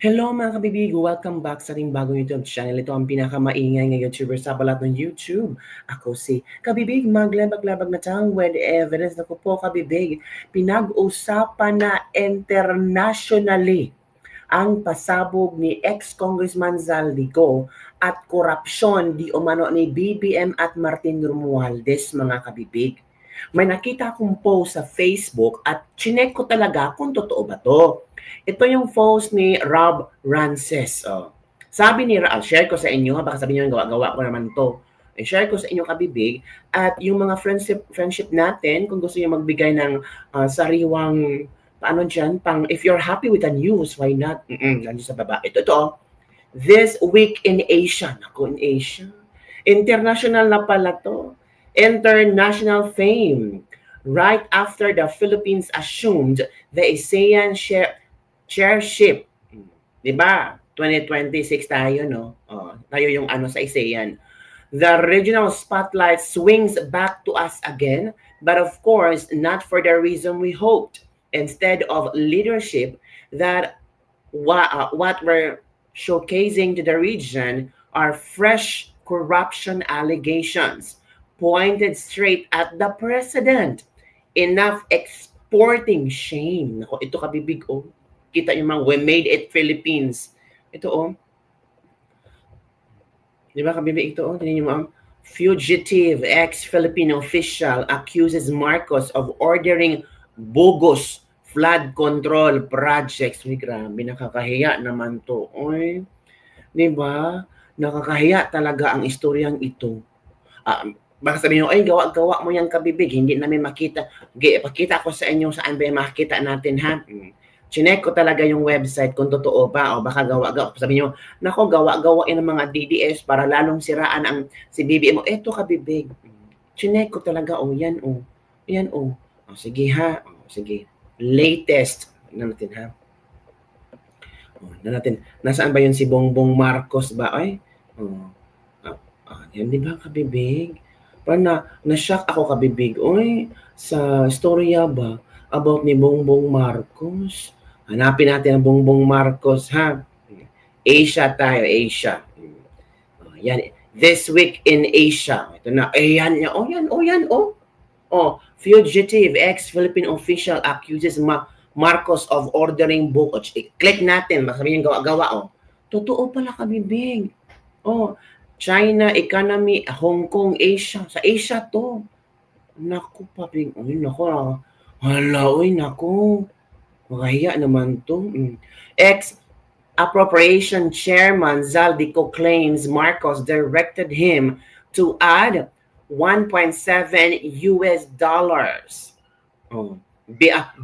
Hello mga kabibig! Welcome back sa ating bagong YouTube channel. Ito ang pinakamaingay na YouTuber sa balat ng YouTube. Ako si Kabibig, maglabag-labag na tang with evidence. Ako po kabibig, pinag-usapan na internationally ang pasabog ni ex-Congressman Zaldico at korupsyon di umano ni BBM at Martin Romualdez mga kabibig. May nakita akong post sa Facebook at chinek ko talaga kung totoo ba to. Ito yung post ni Rob Rances. Oh. Sabi ni Rob, share ko sa inyo, baka sabihin nyo, gawa ko naman to. I-share ko sa inyo kabibig at yung mga friendship natin, kung gusto niyo magbigay ng sariwang, paano dyan, pang if you're happy with the news, why not? Nandiyo sa baba. Ito. This week in Asia. Ako in Asia. International na pala to. International fame. Right after the Philippines assumed the ASEAN chairship. Diba? 2026 tayo, no? Tayo yung sa ASEAN. The regional spotlight swings back to us again, but of course, not for the reason we hoped. Instead of leadership that what we're showcasing to the region are fresh corruption allegations pointed straight at the president. Enough exporting shame. Nako, ito kabibig, oh. Kita yung mga, we made it Philippines. Ito, oh. Di ba kabibig ito, oh? Tingnan nyo, ma'am. Fugitive ex-Filipino official accuses Marcos of ordering bogus flood control projects. Uy, grabe, nakakahiya naman to. Oy, di ba? Nakakahiya talaga ang istoryang ito. Baka sabihin nyo, ay, gawa-gawa mo yan kabibig, hindi namin makita. Pakita ko sa inyo saan ba yung makita natin, ha? Chinek ko talaga yung website kung totoo ba, o baka gawa-gawa. Sabihin nyo, nako, gawa-gawa yan ng mga DDS para lalong siraan ang si BBM mo. Eto kabibig. Chinek ko talaga, yan, Yan, sige, ha? Sige. Latest. Natin, ha? Natin. Nasaan ba yun si Bongbong Marcos ba? Ay? Yan, di ba kabibig? Parang na-shock ako kabibig. Sa storya ba about ni Bongbong Marcos? Hanapin natin ang Bongbong Marcos, ha? Asia tayo, Asia. Yan. This week in Asia. Ito na. Yan. Fugitive ex-Philippine official accuses Marcos of ordering book. Click natin. Masabihin gawa-gawa. Totoo pala kabibig. China, economy, Hong Kong, Asia. Sa Asia to. Naku, paping. Naku. Naku. Makahiya naman to. Ex-appropriation chairman Zaldico claims Marcos directed him to add $1.7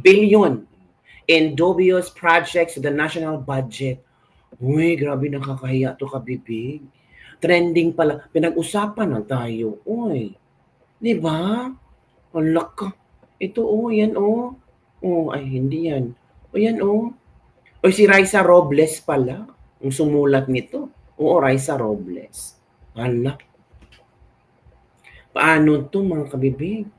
billion in dubious projects to the national budget. Uy, grabe, nakakahiya to kabibig. Trending pala. Pinag-usapan na tayo. Uy. Di ba? Alak ka. Ito, yan, ay, hindi yan. Yan, si Raisa Robles pala. Ang sumulat nito. Raisa Robles. Alak. Paano to mga kabibig?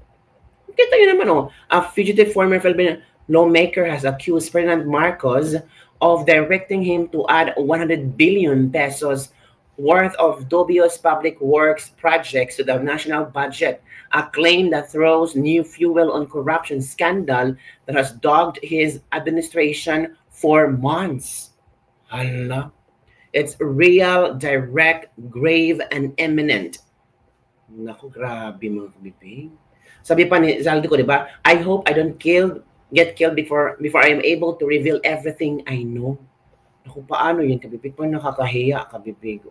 Kita nyo naman, a fugitive former Filipino lawmaker has accused Ferdinand Marcos of directing him to add 100 billion pesos worth of dubious public works projects to the national budget, a claim that throws new fuel on corruption scandal that has dogged his administration for months. Hala. It's real, direct, grave, and imminent. Naku, grabe mga kabibig. Sabi pa ni Zaldico, di ba? I hope I don't get killed before I am able to reveal everything I know. Naku, paano yan kabibig? Parang nakakahiya kabibig.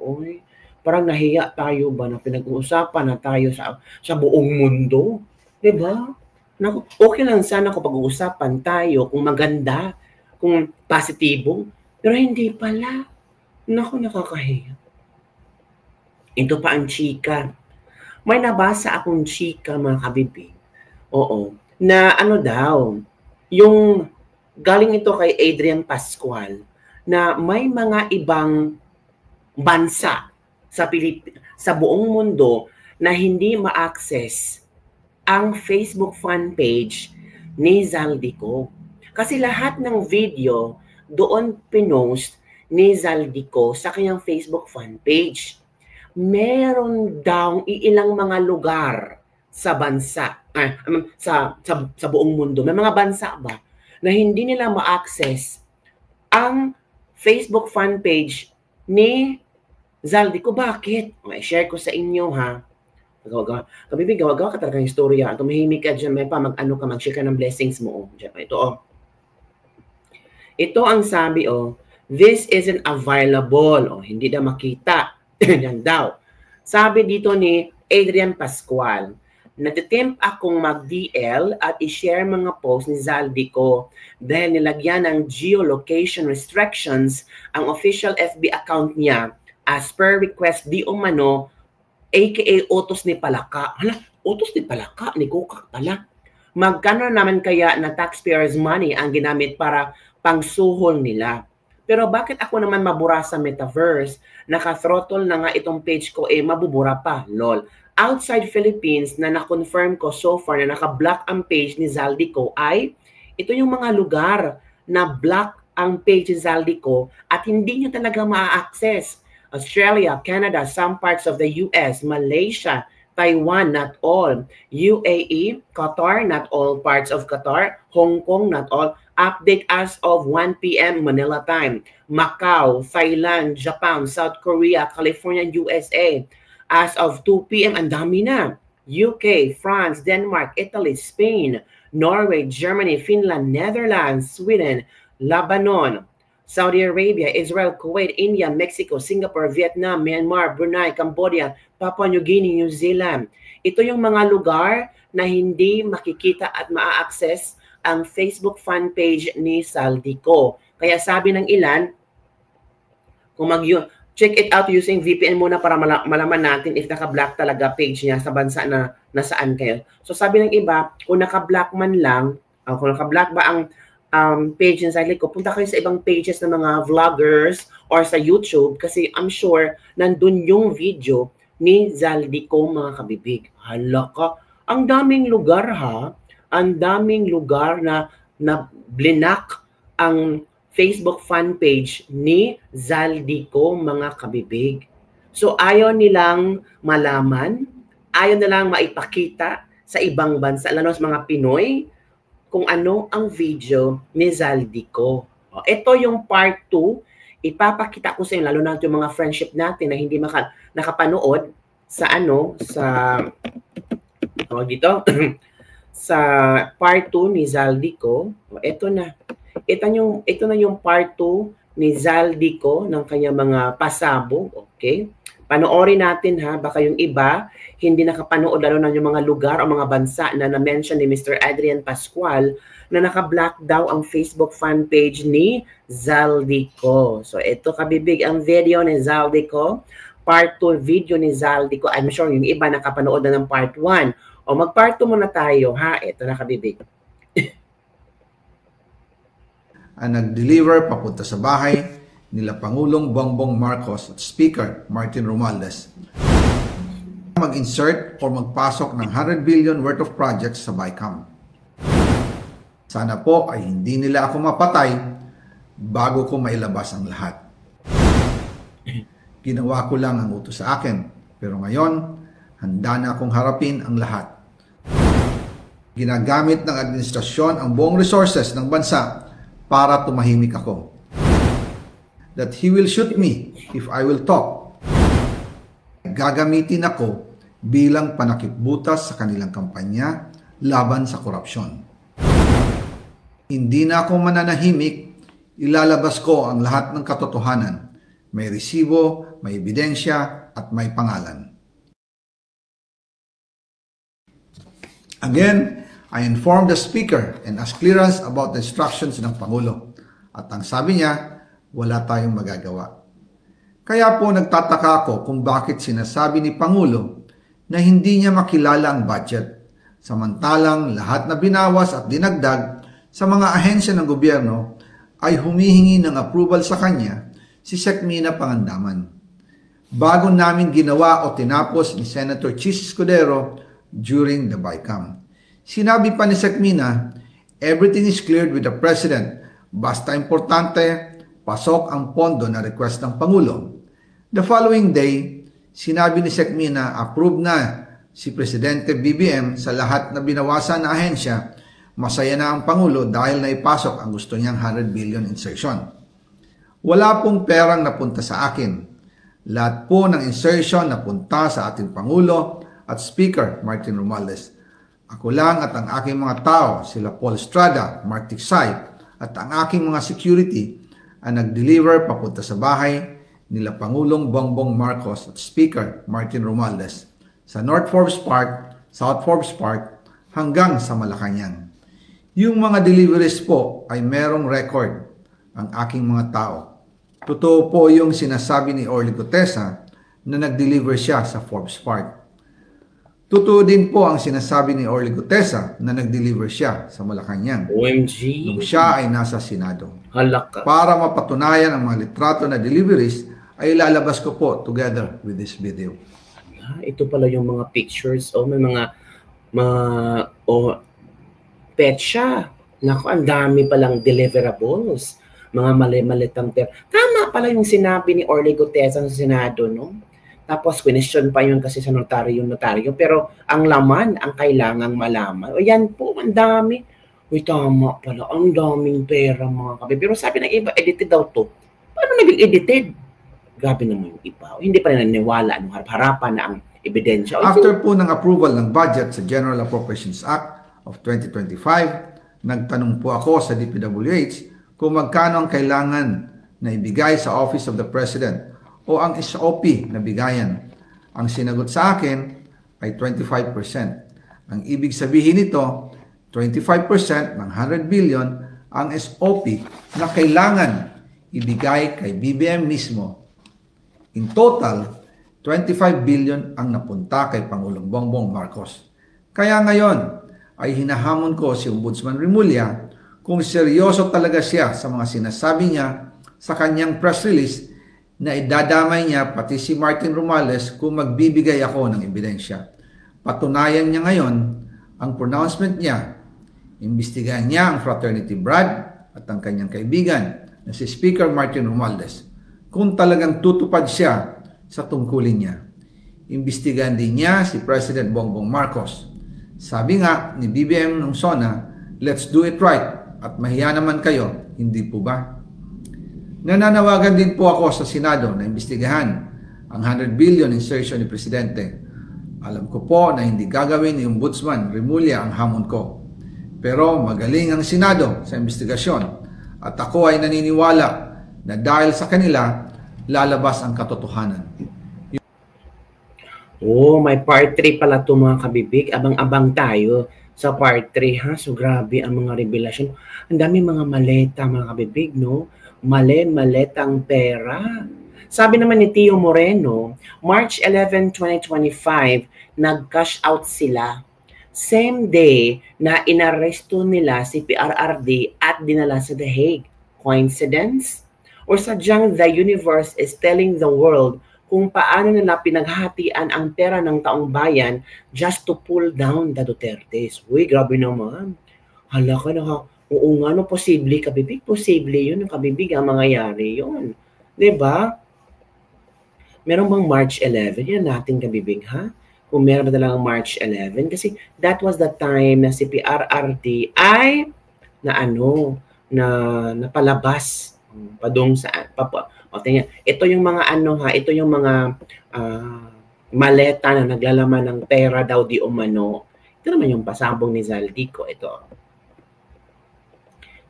Parang nahiya tayo ba na pinag-uusapan na tayo sa buong mundo? Di ba? Naku, okay lang sana kung pag-uusapan tayo kung maganda, kung positibo. Pero hindi pala. Naku, nakakahiya. Ito pa ang chika. May nabasa akong chika mga kabibig. Na daw, yung galing ito kay Adrian Pascual, na may mga ibang bansa sa buong mundo na hindi ma-access ang Facebook fan page ni Zaldico. Kasi lahat ng video doon pinost ni Zaldico sa kanyang Facebook fan page. Meron daw iilang mga lugar sa bansa, sa buong mundo, may mga bansa ba na hindi nila ma-access ang Facebook fan page ni Zaldico. Bakit? I-share ko sa inyo ha. Kabibig, gawa ka talaga ng istorya. Tumahimik ka dyan, may pa, mag-ano ka, mag-share ka ng blessings mo. Ito, Ito ang sabi, this isn't available. Hindi na makita. Yan daw. Sabi dito ni Adrian Pascual, natitempt akong mag-DL at i-share mga post ni Zaldico dahil nilagyan ng geolocation restrictions ang official FB account niya as per request di umano, aka utos ni Palaka. Hala, utos ni Palaka, ni Kukak pala. Magkano naman kaya na taxpayers' money ang ginamit para pangsuhol nila? Pero bakit ako naman mabura sa metaverse? Naka-throttle na nga itong page ko, mabubura pa, lol. Outside Philippines na na-confirm ko so far na naka-block ang page ni Zaldico ay ito yung mga lugar na block ang page ni Zaldico at hindi nyo talaga ma-access. Australia, Canada, some parts of the US, Malaysia, Taiwan, not all. UAE, Qatar, not all parts of Qatar. Hong Kong, not all. Update as of 1 p.m. Manila time. Macau, Thailand, Japan, South Korea, California, USA. As of 2 p.m., ang dami na. UK, France, Denmark, Italy, Spain, Norway, Germany, Finland, Netherlands, Sweden, Lebanon, Saudi Arabia, Israel, Kuwait, India, Mexico, Singapore, Vietnam, Myanmar, Brunei, Cambodia, Papua New Guinea, New Zealand. Ito yung mga lugar na hindi makikita at maa-access ang Facebook fan page ni Zaldico. Kaya sabi ng ilan, kung check it out using VPN muna para malaman natin if naka-block talaga page niya sa bansa na nasaan kayo. So sabi ng iba, kung naka-block man lang, kung naka-block ba ang page ng Zaldico, punta kayo sa ibang pages ng mga vloggers or sa YouTube kasi I'm sure nandun yung video ni Zaldico, mga kabibig. Hala ka, ang daming lugar ha, ang daming lugar na blinak ang Facebook fan page ni Zaldico, mga kabibig. So ayaw nilang malaman, ayaw nilang maipakita sa ibang bansa, lalo sa mga Pinoy, kung ano ang video ni Zaldico. Ito yung part 2, ipapakita ko sa inyo, lalo na yung mga friendship natin na hindi nakapanood sa dito, sa part 2 ni Zaldico. Ito na. Ito na yung part 2 ni Zaldico ng kanyang mga pasabog. Okay? Panoorin natin ha. Baka yung iba hindi nakapanood, lalo na yung mga lugar o mga bansa na na-mention ni Mr. Adrian Pascual na naka-block daw ang Facebook fan page ni Zaldico. So ito kabibig ang video ni Zaldico. Part 2 video ni Zaldico. I'm sure yung iba nakapanood na ng part 1. O mag-part 2 muna tayo ha. Ito na kabibig. Ang nag-deliver papunta sa bahay nila Pangulong Bongbong Marcos at Speaker Martin Romualdez mag-insert o magpasok ng 100 billion worth of projects sa BICAM. Sana po ay hindi nila ako mapatay bago ko mailabas ang lahat. Ginawa ko lang ang utos sa akin, pero ngayon, handa na akong harapin ang lahat. Ginagamit ng administrasyon ang buong resources ng bansa para tumahimik ako. That he will shoot me if I will talk. Gagamitin ako bilang panakipbutas sa kanilang kampanya laban sa korupsyon. Hindi na ako mananahimik, ilalabas ko ang lahat ng katotohanan. May resibo, may ebidensya, at may pangalan. Again, I informed the Speaker and asked clearance about the instructions ng Pangulo. At ang sabi niya, wala tayong magagawa. Kaya po nagtataka ako kung bakit sinasabi ni Pangulo na hindi niya makilala ang budget. Samantalang lahat na binawas at dinagdag sa mga ahensya ng gobyerno ay humihingi ng approval sa kanya si Sekmina Pangandaman. Bago namin ginawa o tinapos ni Senator Chis Escudero during the BICAM. Sinabi pa ni Sekmina, everything is cleared with the President. Basta importante, pasok ang pondo na request ng Pangulo. The following day, sinabi ni Sec. Mi na approve na si Presidente BBM sa lahat na binawasan na ahensya. Masaya na ang Pangulo dahil naipasok ang gusto niyang 100 billion insertion. Wala pong perang napunta sa akin. Lahat po ng insertion napunta sa ating Pangulo at Speaker Martin Romualdez. Ako lang at ang aking mga tao, sila Paul Estrada, Mark Tiksay, at ang aking mga security ang nag-deliver papunta sa bahay nila Pangulong Bongbong Marcos at Speaker Martin Romualdez sa North Forbes Park, South Forbes Park hanggang sa Malacanang. Yung mga deliveries po ay merong record ang aking mga tao. Totoo po yung sinasabi ni Orly Gutesa na nag-deliver siya sa Forbes Park. Totoo din po ang sinasabi ni Orly Gutesa na nag-deliver siya sa Malacanang. OMG. Nung siya ay nasa Senado. Halaka. Para mapatunayan ang mga litrato na deliveries, ay ilalabas ko po together with this video. Ito pala yung mga pictures. May mga petsa. Naku, ang dami palang deliverables. Mga mali-malitang Tama pala yung sinabi ni Orly Gutesa sa Senado, no? Tapos, question pa yun kasi sa notaryo. Pero, ang laman, ang kailangang malaman. O yan po, ang dami. Uy, tama pala. Ang daming pera, mga kabibig. Pero sabi ng iba, edited daw to. Paano naging edited? Grabe naman yung iba. O, hindi pa rin naniwala nung harap-harapan na ang ebidensya. After po ng approval ng budget sa General Appropriations Act of 2025, nagtanong po ako sa DPWH kung magkano ang kailangan na ibigay sa Office of the President o ang SOP na bigayan. Ang sinagot sa akin ay 25%. Ang ibig sabihin nito, 25% ng 100 billion ang SOP na kailangan ibigay kay BBM mismo. In total, 25 billion ang napunta kay Pangulong Bongbong Marcos. Kaya ngayon ay hinahamon ko si Ombudsman Remulla kung seryoso talaga siya sa mga sinasabi niya sa kanyang press release na idadamay niya pati si Martin Romualdez kung magbibigay ako ng ebidensya. Patunayan niya ngayon ang pronouncement niya. Imbestigahan niya ang fraternity Brad at ang kanyang kaibigan na si Speaker Martin Romualdez kung talagang tutupad siya sa tungkulin niya. Imbestigahan din niya si President Bongbong Marcos. Sabi nga ni BBM nung SONA, let's do it right at mahiya naman kayo, hindi po ba? Nananawagan din po ako sa Senado na imbestigahan ang 100 billion insertion ni Presidente. Alam ko po na hindi gagawin ni Ombudsman Remulla ang hamon ko. Pero magaling ang Senado sa investigasyon at ako ay naniniwala na dahil sa kanila, lalabas ang katotohanan. May part 3 pala ito mga kabibig. Abang-abang tayo sa part 3 ha. So grabe ang mga revelasyon. Ang dami mga maleta mga kabibig, no? Maletang pera. Sabi naman ni Tio Moreno, March 11, 2025, nag-cash out sila. Same day na inaresto nila si PRRD at dinala sa The Hague. Coincidence? Or sadyang the universe is telling the world kung paano nila pinaghatian ang pera ng taong bayan just to pull down the Dutertes. Uy, grabe naman. Hala ka na. Oo nga, no, posible, kabibig. Posible yun, ang kabibig, ang mangyayari yun. Diba? Meron bang March 11? Yan natin kabibig, ha? Kung meron ba talagang March 11? Kasi that was the time na si PRRD ay napalabas padung sa tingnan. Ito yung mga ito yung mga maleta na naglalaman ng pera daw di umano. Ito naman yung pasabong ni Zaldico. Ito.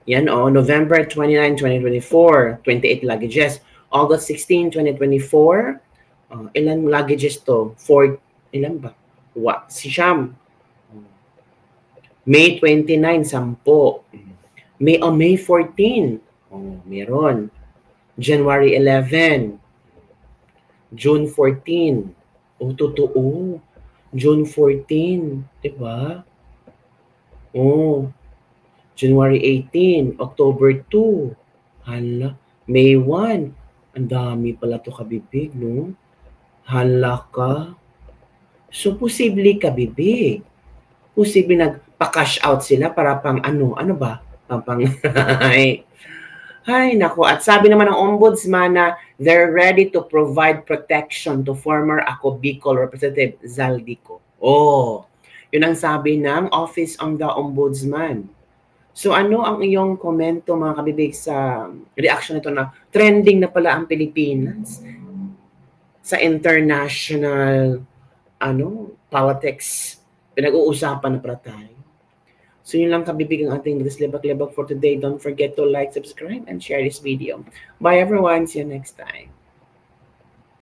Yan November 29, 2024, 28 luggages. August 16, 2024, ilan luggages to? 4, ilan ba? Si Sham. May 29, 10. May 14. Meron. January 11. June 14. Totoo. June 14. Diba? January 18. October 2. Hala. May 1. Ang dami pala to kabibig, no? Hala ka. So, posible kabibig. Posible nagpa-cash out sila para pang ano ba? Pang Ay, naku. At sabi naman ng ombudsman na they're ready to provide protection to former Ako Bicol Representative Zaldico. Oh, yun ang sabi ng Office of the Ombudsman. So ano ang iyong komento mga kabibig sa reaction nito na trending na pala ang Pilipinas sa international politics? Pinag-uusapan na pala tayo. So yun lang kabibig ang ating Lebak-Lebak for today. Don't forget to like, subscribe, and share this video. Bye everyone. See you next time.